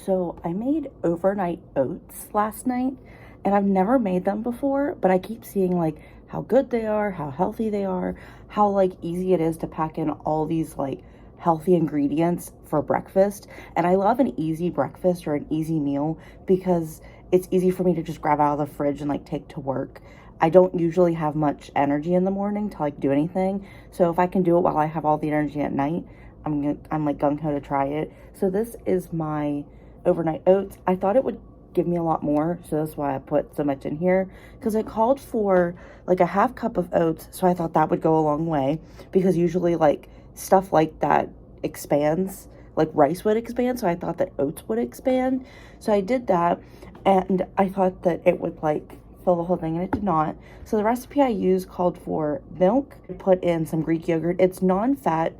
So I made overnight oats last night, and I've never made them before, but I keep seeing like how good they are, how healthy they are, how like easy it is to pack in all these like healthy ingredients for breakfast. And I love an easy breakfast or an easy meal because it's easy for me to just grab out of the fridge and like take to work. I don't usually have much energy in the morning to like do anything. So if I can do it while I have all the energy at night, I'm like gung-ho to try it. So this is my overnight oats. I thought it would give me a lot more, so that's why I put so much in here, because it called for like a half cup of oats, so I thought that would go a long way, because usually like stuff like that expands, like rice would expand, so I thought that oats would expand. So I did that, and I thought that it would like fill the whole thing, and it did not. So the recipe I used called for milk. I put in some Greek yogurt. It's non-fat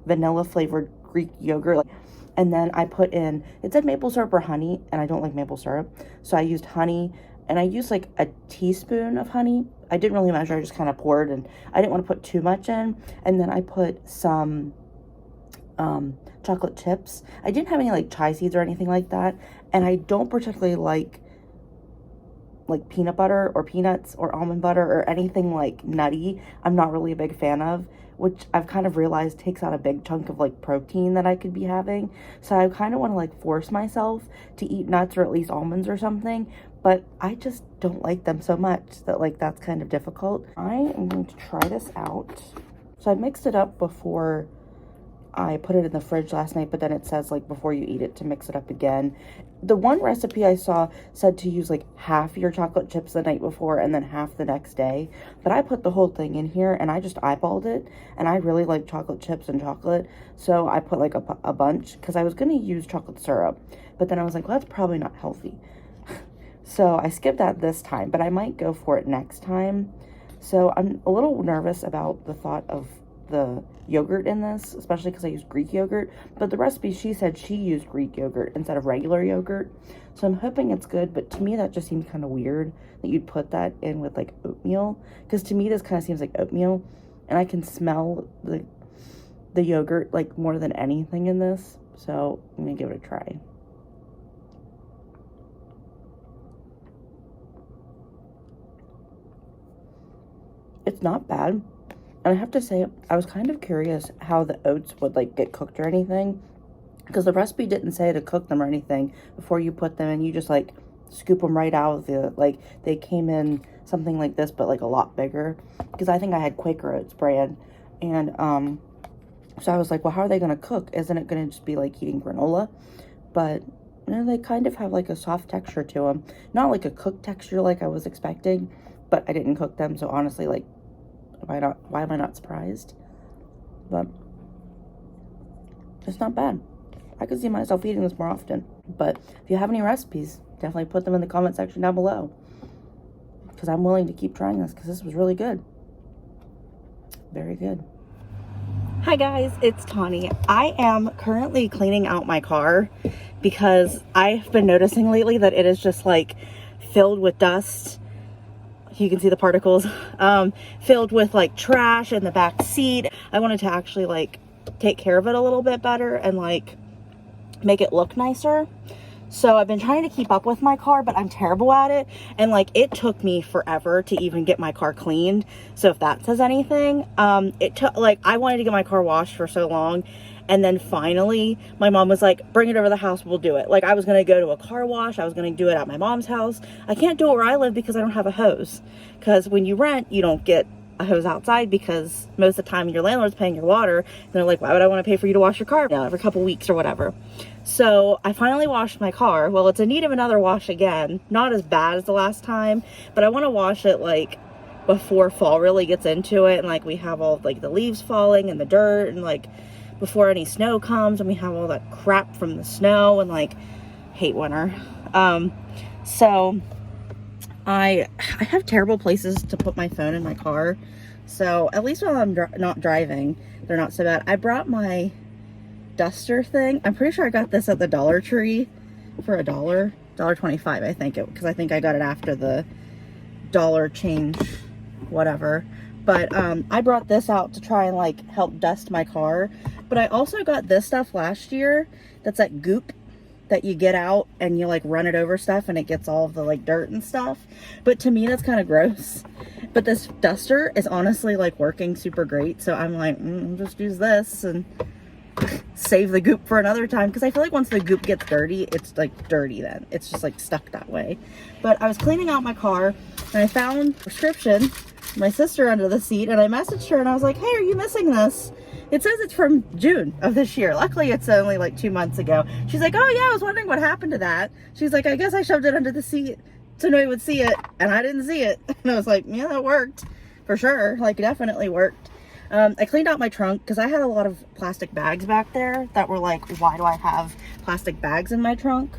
vanilla flavored Greek yogurt. And then I put in, it said maple syrup or honey, and I don't like maple syrup. So I used honey, and I used like a teaspoon of honey. I didn't really measure, I just kind of poured, and I didn't want to put too much in. And then I put some chocolate chips. I didn't have any like chia seeds or anything like that. And I don't particularly like peanut butter or peanuts or almond butter or anything like nutty. I'm not really a big fan of, which I've kind of realized takes out a big chunk of like protein that I could be having. So I kind of want to like force myself to eat nuts or at least almonds or something, but I just don't like them so much that like that's kind of difficult. I am going to try this out. So I mixed it up before I put it in the fridge last night, but then it says like before you eat it to mix it up again. The one recipe I saw said to use like half your chocolate chips the night before and then half the next day, but I put the whole thing in here and I just eyeballed it, and I really like chocolate chips and chocolate, so I put like a bunch, because I was going to use chocolate syrup, but then I was like, well, that's probably not healthy. So I skipped that this time, but I might go for it next time. So I'm a little nervous about the thought of the yogurt in this, especially because I used Greek yogurt, but the recipe, she said she used Greek yogurt instead of regular yogurt, so I'm hoping it's good. But to me that just seems kind of weird that you'd put that in with like oatmeal, because to me this kind of seems like oatmeal, and I can smell the yogurt like more than anything in this, so I'm gonna give it a try. It's not bad. And I have to say, I was kind of curious how the oats would like get cooked or anything, because the recipe didn't say to cook them or anything before you put them in. You just like scoop them right out of the, like they came in something like this, but like a lot bigger, because I think I had Quaker Oats brand. And so I was like, well, how are they going to cook? Isn't it going to just be like eating granola? But you know, they kind of have like a soft texture to them, not like a cooked texture like I was expecting, but I didn't cook them, so honestly, like, why am I not surprised? But it's not bad. I could see myself eating this more often. But if you have any recipes, definitely put them in the comment section down below, because I'm willing to keep trying this, because this was really good. Very good. Hi guys, it's Tawny. I am currently cleaning out my car because I've been noticing lately that it is just like filled with dust. You can see the particles, filled with like trash in the back seat. I wanted to actually like take care of it a little bit better and like make it look nicer. So I've been trying to keep up with my car, but I'm terrible at it. And like, it took me forever to even get my car cleaned. So if that says anything, it took like, I wanted to get my car washed for so long. And then finally, my mom was like, bring it over the house, we'll do it. Like, I was going to go to a car wash. I was going to do it at my mom's house. I can't do it where I live because I don't have a hose. Because when you rent, you don't get a hose outside, because most of the time your landlord's paying your water. And they're like, why would I want to pay for you to wash your car now every couple weeks or whatever? So I finally washed my car. Well, it's in need of another wash again. Not as bad as the last time, but I want to wash it like before fall really gets into it. And like, we have all like the leaves falling and the dirt, and like before any snow comes, and we have all that crap from the snow, and like, hate winter. So I have terrible places to put my phone in my car, so at least while I'm not driving, they're not so bad. I brought my duster thing. I'm pretty sure I got this at the Dollar Tree for $1.25, I think, because I think I got it after the dollar change whatever. But I brought this out to try and like help dust my car. But I also got this stuff last year that's like goop, that you get out and you like run it over stuff and it gets all of the like dirt and stuff. But to me, that's kind of gross. But this duster is honestly like working super great. So I'm like, I'll just use this and save the goop for another time. Because I feel like once the goop gets dirty, it's like dirty then. It's just like stuck that way. But I was cleaning out my car and I found a prescription, my sister under the seat, and I messaged her and I was like, hey, are you missing this? It says it's from June of this year. Luckily, it's only like 2 months ago. She's like, oh yeah, I was wondering what happened to that. She's like, I guess I shoved it under the seat so nobody would see it, and I didn't see it. And I was like, yeah, that worked for sure. Like, definitely worked. I cleaned out my trunk because I had a lot of plastic bags back there that were like, why do I have plastic bags in my trunk?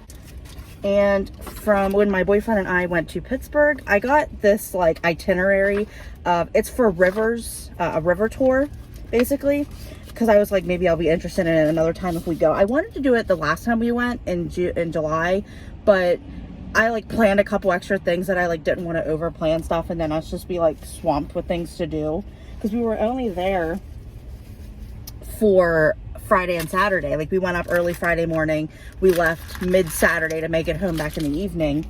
And from when my boyfriend and I went to Pittsburgh, I got this like itinerary. It's for rivers, a river tour, basically, because I was like, maybe I'll be interested in it another time if we go. I wanted to do it the last time we went in July, but I like planned a couple extra things that I like didn't want to over plan stuff, and then us just be like swamped with things to do because we were only there for Friday and Saturday. Like, we went up early Friday morning, we left mid Saturday to make it home back in the evening.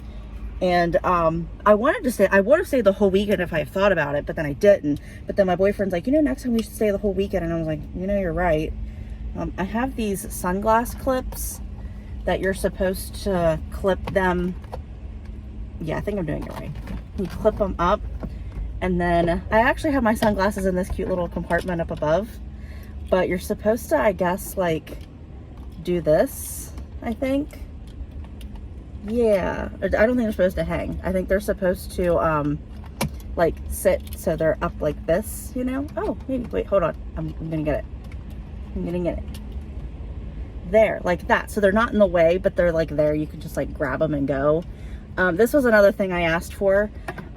And I wanted to stay, I would have stayed the whole weekend if I had thought about it, but then I didn't. But then my boyfriend's like, next time we should stay the whole weekend. And I was like, you're right. I have these sunglass clips that you're supposed to clip them. Yeah, I think I'm doing it right. You clip them up, and then I actually have my sunglasses in this cute little compartment up above. But you're supposed to, I guess, like, do this, I think. Yeah, I don't think they're supposed to hang. I think they're supposed to, like, sit so they're up like this, Oh, maybe, wait, hold on. I'm gonna get it. I'm gonna get it. There, like that. So they're not in the way, but they're, like, there. You can just, like, grab them and go. This was another thing I asked for,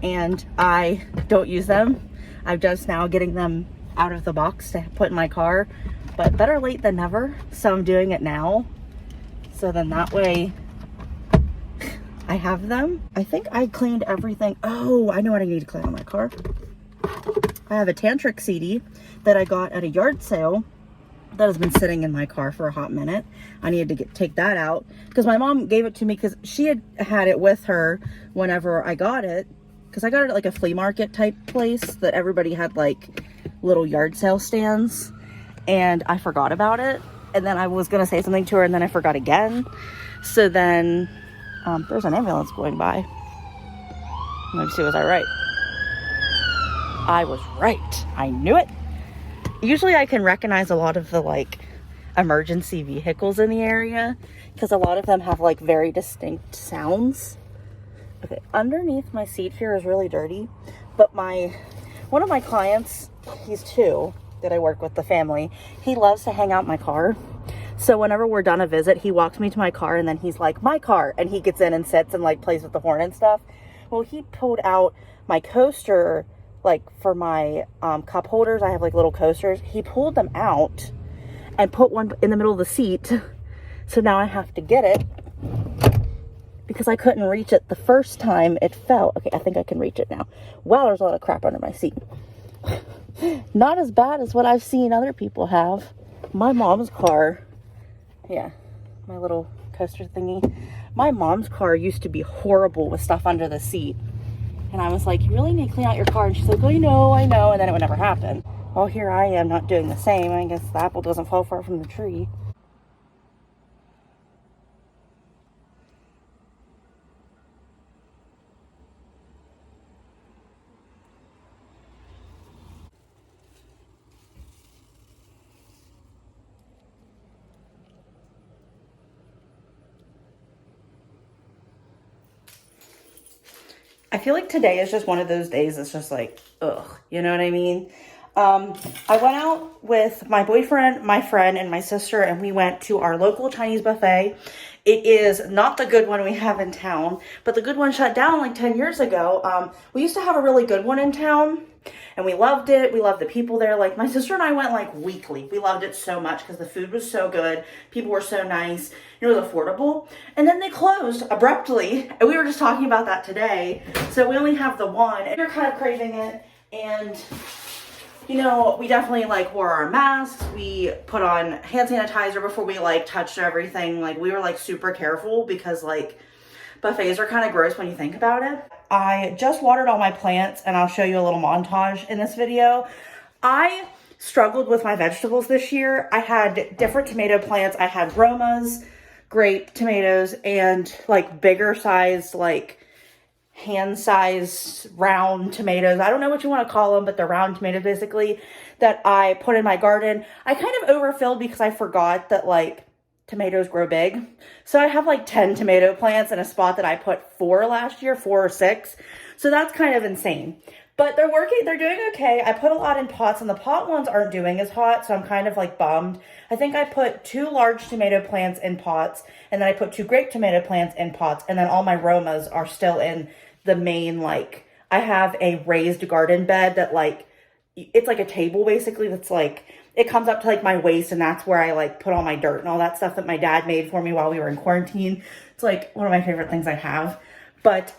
and I don't use them. I'm just now getting them out of the box to put in my car, but better late than never. So I'm doing it now. So then that way I have them. I think I cleaned everything. Oh, I know what I need to clean on my car. I have a tantric CD that I got at a yard sale that has been sitting in my car for a hot minute. I needed to take that out because my mom gave it to me because she had it with her whenever I got it, because I got it at like a flea market type place that everybody had like little yard sale stands, and I forgot about it. And then I was gonna say something to her, and then I forgot again. So then there's an ambulance going by. Let me see, was I right? I was right. I knew it. Usually I can recognize a lot of the like emergency vehicles in the area because a lot of them have like very distinct sounds. Okay, underneath my seat here is really dirty, but one of my clients, he's 2 that I work with, the family, he loves to hang out in my car. So whenever we're done a visit, he walks me to my car and then he's like, my car, and he gets in and sits and like plays with the horn and stuff. Well, he pulled out my coaster, like for my cup holders. I have like little coasters. He pulled them out and put one in the middle of the seat. So now I have to get it because I couldn't reach it the first time it fell. Okay, I think I can reach it now. Wow, there's a lot of crap under my seat. Not as bad as what I've seen other people have. My mom's car, yeah, my little coaster thingy. My mom's car used to be horrible with stuff under the seat. And I was like, you really need to clean out your car. And she's like, oh, I know. And then it would never happen. Well, here I am not doing the same. I guess the apple doesn't fall far from the tree. I feel like today is just one of those days that's just like, ugh, you know what I mean? I went out with my boyfriend, my friend, and my sister, and we went to our local Chinese buffet. It is not the good one we have in town, but the good one shut down like 10 years ago. We used to have a really good one in town, and we loved it. We loved the people there. Like, my sister and I went like weekly. We loved it so much because the food was so good. People were so nice. It was affordable. And then they closed abruptly, and we were just talking about that today. So we only have the one, and you're kind of craving it. And you know, we definitely like wore our masks. We put on hand sanitizer before we like touched everything. Like we were like super careful because like buffets are kind of gross when you think about it. I just watered all my plants and I'll show you a little montage in this video. I struggled with my vegetables this year. I had different tomato plants. I had Romas, grape tomatoes, and like bigger sized, like hand-sized round tomatoes. I don't know what you want to call them, but they're round tomatoes basically that I put in my garden. I kind of overfilled because I forgot that like tomatoes grow big. So I have like 10 tomato plants in a spot that I put 4 last year, 4 or 6. So that's kind of insane. But they're working, they're doing okay. I put a lot in pots and the pot ones aren't doing as hot, so I'm kind of like bummed. I think I put 2 large tomato plants in pots, and then I put 2 grape tomato plants in pots, and then all my Romas are still in the main, like, I have a raised garden bed that like, it's like a table basically that's like, it comes up to like my waist, and that's where I like put all my dirt and all that stuff that my dad made for me while we were in quarantine. It's like one of my favorite things I have. But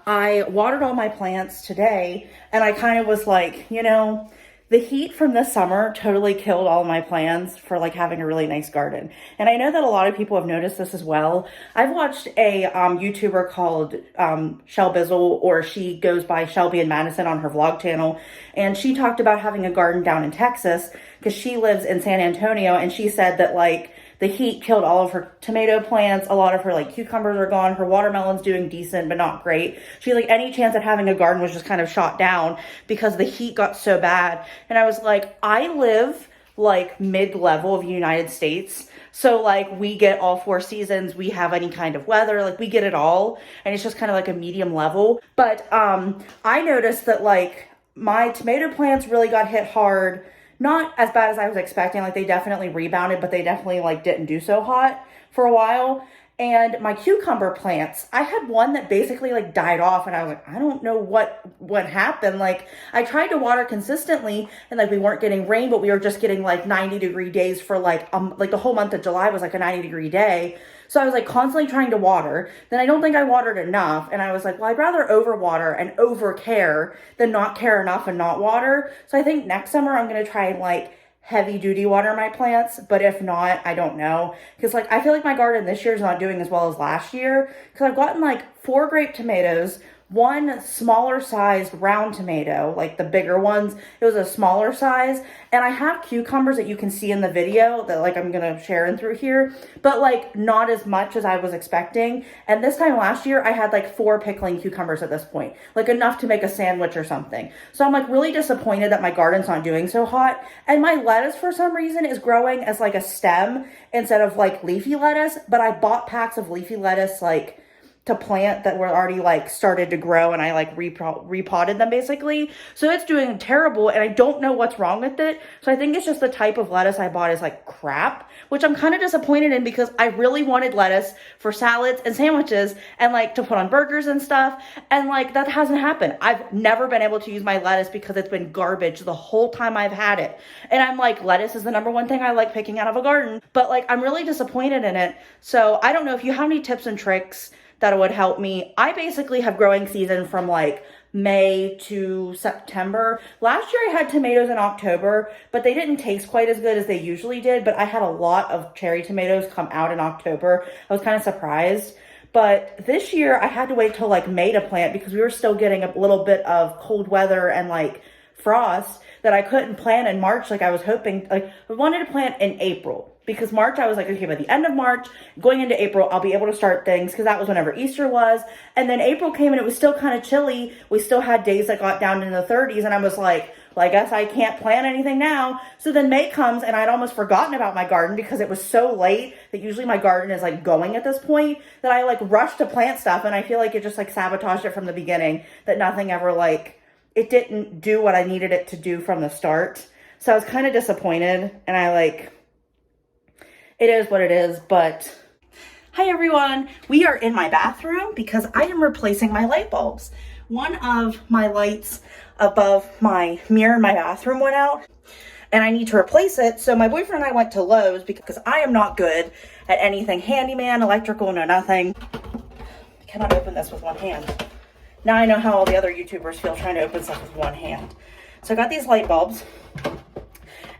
I watered all my plants today, and I kind of was like, you know, the heat from this summer totally killed all of my plans for like having a really nice garden. And I know that a lot of people have noticed this as well. I've watched a YouTuber called Shell Bizzle, or she goes by Shelby and Madison on her vlog channel. And she talked about having a garden down in Texas because she lives in San Antonio. And she said that like the heat killed all of her tomato plants. A lot of her like cucumbers are gone. Her watermelon's doing decent, but not great. She like any chance at having a garden was just kind of shot down because the heat got so bad. And I was like, I live like mid-level of the United States. So like we get all 4 seasons. We have any kind of weather, like we get it all. And it's just kind of like a medium level. But I noticed that like my tomato plants really got hit hard. Not as bad as I was expecting. Like they definitely rebounded, but they definitely like didn't do so hot for a while. And my cucumber plants, I had one that basically like died off, and I was like, I don't know what happened. Like I tried to water consistently, and like we weren't getting rain, but we were just getting like 90-degree days for like the whole month of July was like a 90-degree day. So I was like constantly trying to water. Then I don't think I watered enough. And I was like, well, I'd rather overwater and overcare than not care enough and not water. So I think next summer I'm going to try and like heavy duty water my plants. But if not, I don't know. Because like I feel like my garden this year is not doing as well as last year. Because I've gotten like 4 grape tomatoes, 1 smaller sized round tomato, like the bigger ones. It was a smaller size. And I have cucumbers that you can see in the video that like I'm going to share in through here, but like not as much as I was expecting. And this time last year, I had like 4 pickling cucumbers at this point, like enough to make a sandwich or something. So I'm like really disappointed that my garden's not doing so hot. And my lettuce for some reason is growing as like a stem instead of like leafy lettuce. But I bought packs of leafy lettuce like to plant that were already like started to grow, and I like repotted them basically. So it's doing terrible, and I don't know what's wrong with it. So I think it's just the type of lettuce I bought is like crap, which I'm kind of disappointed in because I really wanted lettuce for salads and sandwiches and like to put on burgers and stuff. And like that hasn't happened. I've never been able to use my lettuce because it's been garbage the whole time I've had it. And I'm like, lettuce is the #1 thing I like picking out of a garden, but like I'm really disappointed in it. So I don't know if you have any tips and tricks that would help me. I basically have growing season from like May to September. Last year I had tomatoes in October, but they didn't taste quite as good as they usually did. But I had a lot of cherry tomatoes come out in October. I was kind of surprised. But this year I had to wait till like May to plant because we were still getting a little bit of cold weather and like frost that I couldn't plant in March like I was hoping. Like I wanted to plant in April. Because March, I was like, okay, by the end of March, going into April, I'll be able to start things because that was whenever Easter was. And then April came and it was still kind of chilly. We still had days that got down into the 30s. And I was like, well, I guess I can't plant anything now. So then May comes and I'd almost forgotten about my garden because it was so late that usually my garden is like going at this point that I like rushed to plant stuff. And I feel like it just like sabotaged it from the beginning, that nothing ever like, it didn't do what I needed it to do from the start. So I was kind of disappointed, and I like, it is what it is. But hi everyone, we are in my bathroom because I am replacing my light bulbs. One of my lights above my mirror in my bathroom went out and I need to replace it. So my boyfriend and I went to Lowe's because I am not good at anything handyman, electrical, no nothing. I cannot open this with one hand. Now I know how all the other YouTubers feel trying to open stuff with one hand. So I got these light bulbs.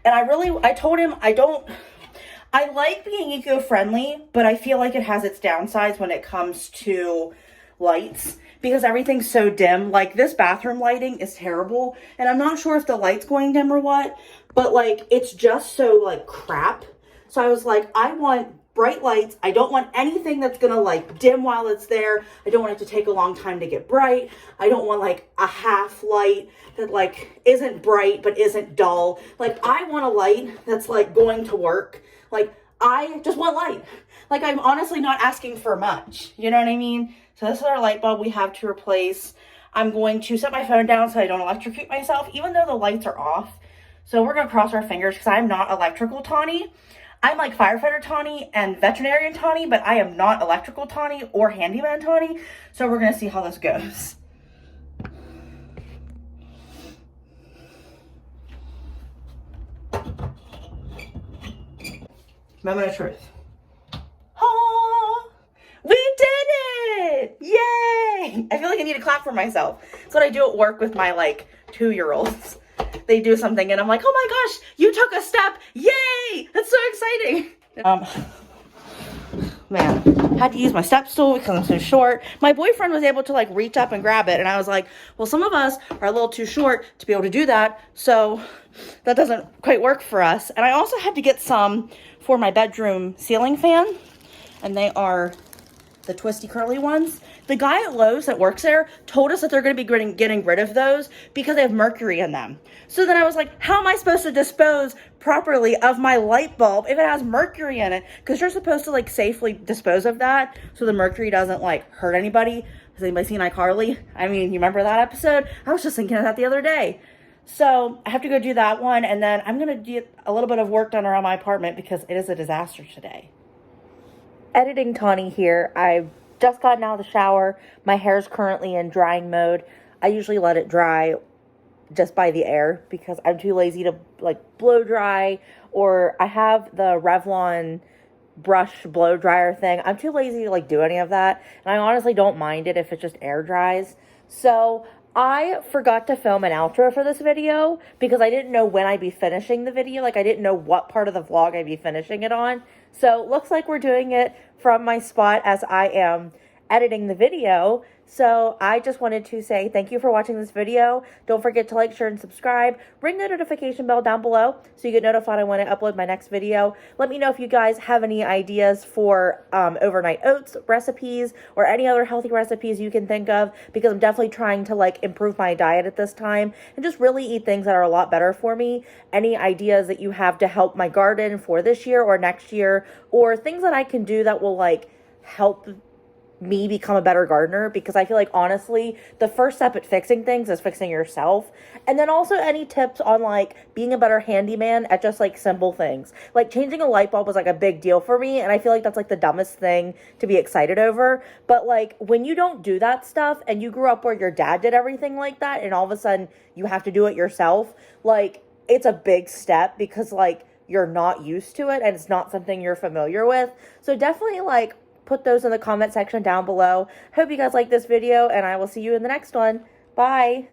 And I told him I like being eco-friendly, but I feel like it has its downsides when it comes to lights because everything's so dim. Like this bathroom lighting is terrible. And I'm not sure if the light's going dim or what, but like it's just so like crap. So I was like, I want bright lights. I don't want anything that's gonna like dim while it's there. I don't want it to take a long time to get bright. I don't want like a half light that like isn't bright but isn't dull. Like I want a light that's like going to work. Like I just want light. Like I'm honestly not asking for much. You know what I mean? So this is our light bulb we have to replace. I'm going to set my phone down so I don't electrocute myself, even though the lights are off. So we're gonna cross our fingers because I'm not electrical Tawny. I'm like firefighter Tawny and veterinarian Tawny, but I am not electrical Tawny or handyman Tawny. So we're gonna see how this goes. Moment of truth. Oh, we did it! Yay! I feel like I need to clap for myself. That's what I do at work with my like 2-year-olds. They do something and I'm like, oh my gosh, you took a step. Yay! That's so exciting. Man, had to use my step stool because I'm so short. My boyfriend was able to like reach up and grab it. And I was like, well, some of us are a little too short to be able to do that. So that doesn't quite work for us. And I also had to get some for my bedroom ceiling fan. And they are the twisty curly ones. The guy at Lowe's that works there told us that they're going to be getting rid of those because they have mercury in them. So then I was like, how am I supposed to dispose properly of my light bulb if it has mercury in it? Because you're supposed to like safely dispose of that so the mercury doesn't like hurt anybody. Has anybody seen iCarly? I mean, you remember that episode? I was just thinking of that the other day. So I have to go do that one. And then I'm going to get a little bit of work done around my apartment because it is a disaster today. Editing Tawny here. I've just gotten out of the shower. My hair is currently in drying mode. I usually let it dry just by the air because I'm too lazy to like blow dry, or I have the Revlon brush blow dryer thing. I'm too lazy to like do any of that, and I honestly don't mind it if it just air dries. So I forgot to film an outro for this video because I didn't know when I'd be finishing the video. Like I didn't know what part of the vlog I'd be finishing it on. So looks like we're doing it from my spot as I am editing the video. So I just wanted to say thank you for watching this video. Don't forget to like, share, and subscribe. Ring the notification bell down below so you get notified when I upload my next video. Let me know if you guys have any ideas for overnight oats recipes or any other healthy recipes you can think of, because I'm definitely trying to like improve my diet at this time and just really eat things that are a lot better for me. Any ideas that you have to help my garden for this year or next year, or things that I can do that will like help me become a better gardener, because I feel like honestly the first step at fixing things is fixing yourself. And then also any tips on like being a better handyman at just like simple things, like changing a light bulb was like a big deal for me, and I feel like that's like the dumbest thing to be excited over. But like when you don't do that stuff and you grew up where your dad did everything like that and all of a sudden you have to do it yourself, like it's a big step because like you're not used to it and it's not something you're familiar with. So definitely like put those in the comment section down below. Hope you guys like this video, and I will see you in the next one. Bye.